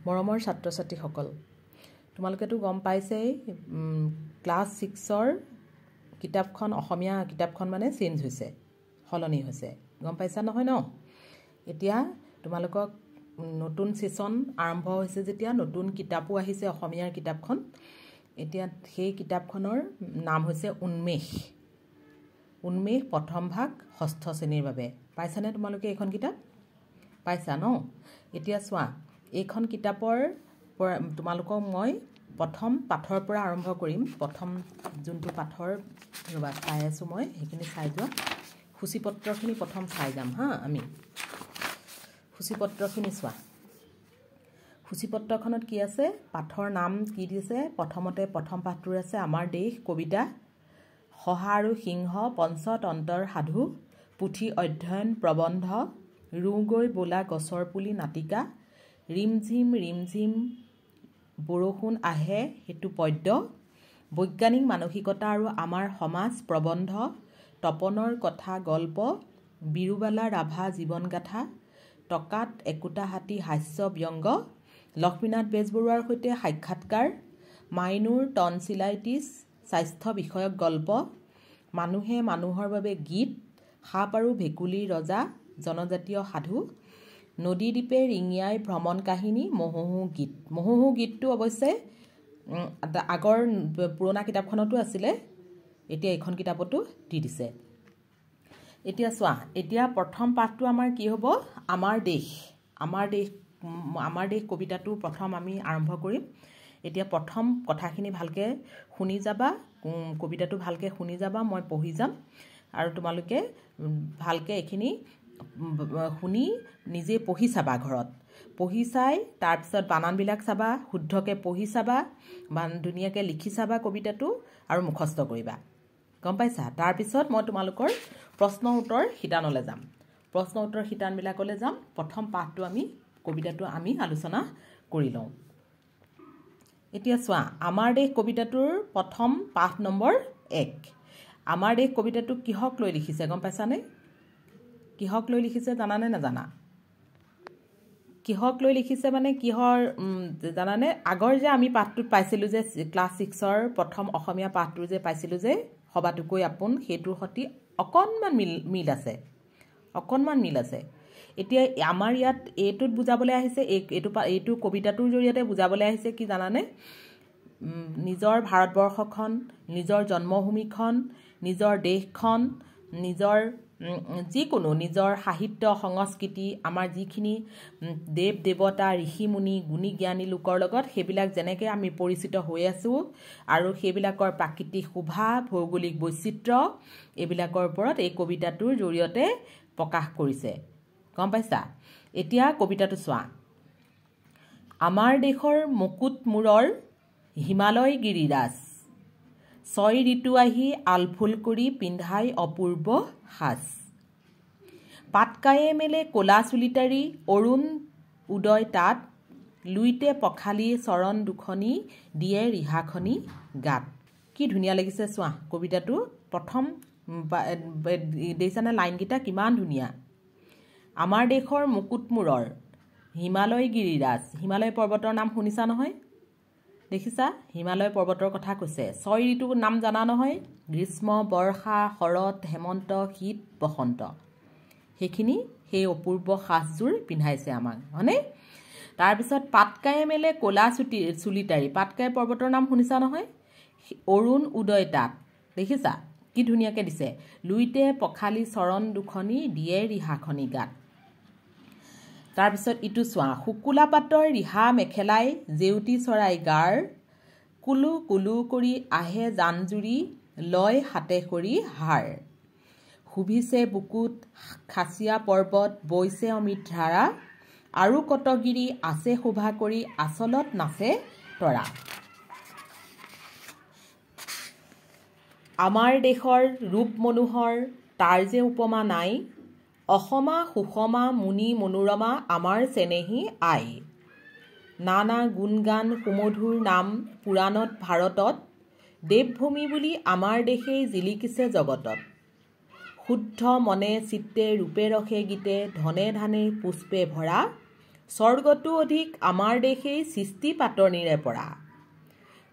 মৰমৰ ছাত্ৰ-ছাত্ৰীসকল তোমালোকেতো গম পাইছেই ক্লাছ 6ৰ কিতাপখন অসমীয়া কিতাপখন মানে চেঞ্জ হৈছে সলনি হৈছে গম পাইছা নহয় ন এতিয়া তোমালোকক নতুন সেশন আৰম্ভ হৈছে যেতিয়া নতুন কিতাপো আহিছে অসমীয়াৰ কিতাপখন এতিয়া সেই কিতাপখনৰ নাম হৈছে উন্মেষ প্ৰথম ভাগ ষষ্ঠ শ্ৰেণীৰ বাবে পাইছানে তোমালোকে এইখন কিতাপ পাইছা ন এতিয়া চোৱা এইখন কিতাপৰ তোমালোকক মই প্ৰথম পাঠৰ পৰা আৰম্ভ কৰিম প্ৰথম যোনটো পাঠৰ ৰবা চাই আছো মই সেইখিনি চাই যোৱা সূচীপত্ৰখিনি প্ৰথম চাই যাম হা আমি সূচীপত্ৰখিনি চোৱা সূচীপত্ৰখনত কি আছে পাঠৰ নাম কি দিছে প্ৰথমতে প্ৰথম পাঠটোৰ আছে আমাৰ দেশ কবিতা সহা আৰু সিংহ পঞ্চতন্ত্ৰৰ সাধু পুথি অধ্যয়ন প্ৰবন্ধ ৰুগৈ বোলা গছৰ পুলি নাটিকা ৰিমঝিম বৰষুণ আহে হেতু পদ্য বৈজ্ঞানিক মানসিকতা আৰু আমাৰ সমাজ প্ৰবন্ধ তপনৰ কথা গল্প বিৰুবালা ৰাভা জীৱনগাথা টকাত একোটা হাতী হাস্য ব্যংগ লক্ষ্মীনাথ বেজবৰুৱাৰ সৈতে সাক্ষাৎকাৰ মাইনুৰ টনচিলাইটিছ স্বাস্থ্য বিষয়ক গল্প মানুহে মানুহৰ বাবে গীত সাপ আৰু ভেকুলীৰ ৰজা জনজাতীয় সাধু নদী দ্বীপে ৰিঙিয়াই ভ্ৰমণ কাহিনী মহোহো গীতটো অৱশ্যে আগৰ পুৰণা কিতাপখনতো আছিলে এতিয়া এইখন কিতাপতো দি দিছে এতিয়া চোৱা এতিয়া প্ৰথম পাঠটো আমাৰ কি হ'ব আমাৰ দেশ কবিতাটো প্ৰথম আমি আৰম্ভ কৰিম এতিয়া প্ৰথম কথাখিনি ভালকে শুনি যাবা কবিতাটো ভালকে শুনি যাবা মই পঢ়ি যাম আৰু তোমালোকে ভালকে এখিনি শুনি নিজে পঢ়ি চাবা ঘৰত পঢ়ি চাই তাৰ পিছত বানানবিলাক চাবা শুদ্ধকে পঢ়ি চাবা ধুনীয়াকে লিখি চাবা কবিতাটো আৰু মুখস্থ কৰিবা গম পাইছা তাৰ পিছত মই তোমালোকৰ প্ৰশ্ন উত্তৰ শিতানলৈ যাম প্ৰশ্ন উত্তৰ শিতানবিলাকলৈ যাম প্ৰথম পাঠটো আমি কবিতাটো আমি আলোচনা কৰি লওঁ এতিয়া চোৱা আমাৰ দেশ কবিতাটোৰ প্ৰথম পাঠ নম্বৰ 1 আমাৰ দেশ কবিতাটো কিহক লৈ লিখিছে গম পাইছানে কিহক লৈ লিখিছে জানানে নাজানা কিহক লৈ লিখিছে মানে কিহৰ জানানে আগৰ যে আমি পাঠটোত পাইছিলো যে ক্লাছ 6ৰ প্ৰথম অসমীয়া পাঠটো যে পাইছিলো যে সবাতোকৈ আপোন হেতুৰ সতি অকনমান মিল আছে এতিয়া আমাৰ ইয়াত এইটোত বুজাবলৈ আহিছে এইটো কবিতাটোৰ জৰিয়তে বুজাবলৈ আহিছে কি জানানে নিজৰ ভাৰতবৰ্ষখন নিজৰ জন্মভূমিখন নিজৰ দেশখন নিজৰ যিকোনো নিজৰ সাহিত্য সংস্কৃতি আমাৰ যিখিনি দেৱ দেৱতা ঋষি মুনি গুণী জ্ঞানী লোকৰ লগত সেইবিলাক যেনেকৈ আমি পৰিচিত হৈ আছো আৰু সেইবিলাকৰ প্ৰাকৃতিক শোভা ভৌগোলিক বৈচিত্ৰ্য এইবিলাকৰ ওপৰত এই কবিতাটোৰ জৰিয়তে প্ৰকাশ কৰিছে গম পাইছা এতিয়া কবিতাটো চোৱা আমাৰ দেশৰ মুকুট মূৰৰ হিমালয় গিৰিৰাজ 6 ঋতু আহি আলফুল কৰি পিন্ধাই অপূৰ্ব সাজ পাতকায়ে মেলে কোলা চুলিতাৰি অৰুণ উদয় তাত লুইতে পখালি চৰণ দুখনি দিয়ে ৰিহাখনি গাত কি ধুনীয়া লাগিছে চোৱা কবিতাটো প্ৰথম দেশানা লাইনকেইটা কিমান ধুনীয়া আমাৰ দেশৰ মুকুট মূৰৰ হিমালয় গিৰিৰাজ হিমালয় পৰ্বতৰ নাম শুনিছা নহয় দেখিছা হিমালয় পৰ্বতৰ কথা কৈছে 6 ঋতুৰ নাম জানা নহয় গ্ৰীষ্ম বৰ্ষা শৰৎ হেমন্ত শীত বসন্ত সেইখিনি সেই অপূৰ্ব সাজযোৰ পিন্ধাইছে আমাক হয়নে তাৰ পিছত পাতকায়ে মেলে কোলা চুলিতাৰি পাতকায়ে পৰ্বতৰ নাম শুনিছা নহয় অৰুণ উদয় তাত দেখিছা কি ধুনীয়াকে দিছে লুইতে পখালি চৰণ দুখনি দিয়ে ৰিহাখনি গাত তাৰ পিছত ইটো চোৱা শুকুলা পাতৰ ৰিহা মেখেলাই জেউতি চৰাই গাৰ কুলু কুলু কৰি আহে জানজুৰি লয় হাতে খৰি হাৰ শুভিছে বুকুত খাচিয়া পৰ্বত বৈছে অমিত ধাৰা আৰু কটগিৰি আছে শোভা কৰি আচলত নাচে তৰা আমাৰ দেশৰ ৰূপ মনোহৰ তাৰ যে উপমা নাই অসমা সুষমা মুনি মনোৰমা আমাৰ চেনেহী আই নানা গুণগান সুমধুৰ নাম পুৰাণত ভাৰতত দেৱভূমি বুলি আমাৰ দেশেই জিলিকিছে জগতত শুদ্ধ মনে চিত্তে ৰূপে ৰসে গীতে ধনে ধানে পুষ্পে ভৰা স্বৰ্গতো অধিক আমাৰ দেশেই সৃষ্টি পাতনিৰে পৰা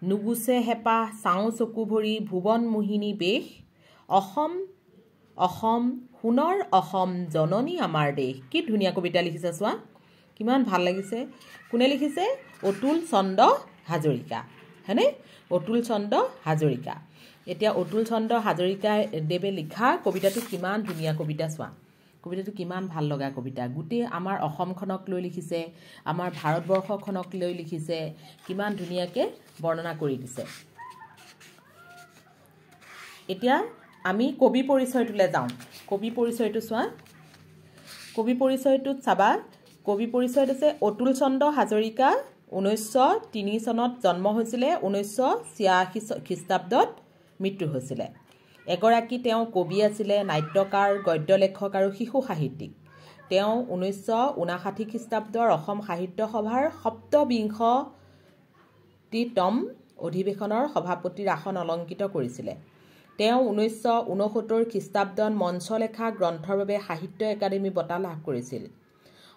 নুগুছে হেঁপাহ চাওঁ চকু ভৰি ভুৱন মোহিনী বেশ অসম অসম সোণৰ অসম জননী আমাৰ দেশ। কি ধুনীয়া কবিতা লিখিছে চোৱা, কিমান ভাল লাগিছে। কোনে লিখিছে? অতুল চন্দ্ৰ হাজৰিকা, হয়নে? অতুল চন্দ্ৰ হাজৰিকা। এতিয়া অতুল চন্দ্ৰ হাজৰিকা দেৱে লিখা কবিতাটো কিমান ধুনীয়া কবিতা চোৱা, কবিতাটো কিমান ভাল লগা কবিতা। গোটেই আমাৰ অসমখনক লৈ লিখিছে, আমাৰ ভাৰতবৰ্ষখনক লৈ লিখিছে, কিমান ধুনীয়াকৈ বৰ্ণনা কৰি দিছে। এতিয়া আমি কবি পৰিচয়টোলৈ যাওঁ। কবি পৰিচয়টো চোৱা, কবি পৰিচয়টোত চাবা, কবি পৰিচয়ত আছে অতুল চন্দ্ৰ হাজৰিকা 1903 চনত জন্ম হৈছিলে, 1986 খ্ৰীষ্টাব্দত মৃত্যু হৈছিলে। এগৰাকী তেওঁ কবি আছিলে, নাট্যকাৰ, গদ্য লেখক আৰু শিশু সাহিত্যিক। তেওঁ 1959 খ্ৰীষ্টাব্দৰ অসম সাহিত্য সভাৰ ৭বিংশতিতম অধিৱেশনৰ সভাপতিৰ আসন অলংকৃত কৰিছিলে। তেওঁ 1969 খ্ৰীষ্টাব্দত মঞ্চলেখা গ্ৰন্থৰ বাবে সাহিত্য একাডেমী বঁটা লাভ কৰিছিল।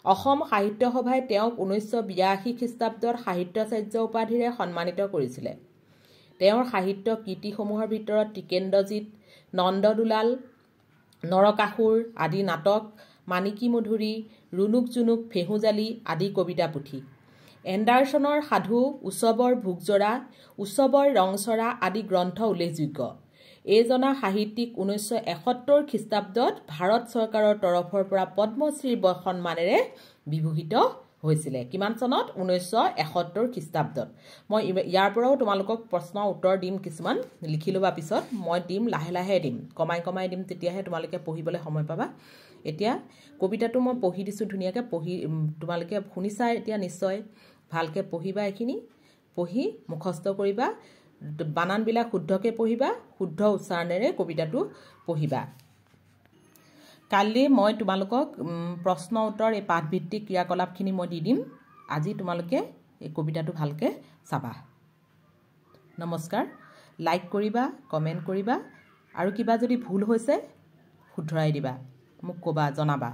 অসম সাহিত্য সভাই তেওঁক 1982 খ্ৰীষ্টাব্দত সাহিত্যাচাৰ্য উপাধিৰে সন্মানিত কৰিছিলে। তেওঁৰ সাহিত্য কীৰ্তিসমূহৰ ভিতৰত টিকেন্দ্ৰজিৎ, নন্দদুলাল, নৰকাসুৰ আদি নাটক, মানিকী মধুৰী, ৰুণুক জুনুক, ফেঁহুজালি আদি কবিতা পুথি, এণ্ডাৰছনৰ সাধু, উৎসৱৰ ভোগজৰা, উৎসৱৰ ৰংচৰা আদি গ্ৰন্থ উল্লেখযোগ্য। এইজনা সাহিত্যিক 1971 খ্ৰীষ্টাব্দত ভাৰত চৰকাৰৰ তৰফৰ পৰা পদ্মশ্ৰী সন্মানেৰে বিভূষিত হৈছিলে। কিমান চনত? 1971 খ্ৰীষ্টাব্দত। মই ইয়াৰ পৰাও তোমালোকক প্ৰশ্নৰ উত্তৰ দিম, কিছুমান লিখি ল'বা, পিছত মই দিম, লাহে লাহে দিম, কমাই কমাই দিম, তেতিয়াহে তোমালোকে পঢ়িবলৈ সময় পাবা। এতিয়া কবিতাটো মই পঢ়ি দিছোঁ ধুনীয়াকৈ, তোমালোকে শুনিছা এতিয়া নিশ্চয়, ভালকৈ পঢ়িবা, এইখিনি পঢ়ি মুখস্থ কৰিবা, বানানবিলাক শুদ্ধকৈ পঢ়িবা, শুদ্ধ উচ্চাৰণেৰে কবিতাটো পঢ়িবা। কালি মই তোমালোকক প্ৰশ্ন উত্তৰ এই পাঠভিত্তিক ক্ৰিয়াকলাপখিনি মই দি দিম। আজি তোমালোকে এই কবিতাটো ভালকৈ চাবা। নমস্কাৰ। লাইক কৰিবা, কমেণ্ট কৰিবা, আৰু কিবা যদি ভুল হৈছে শুধৰাই দিবা, মোক ক'বা, জনাবা।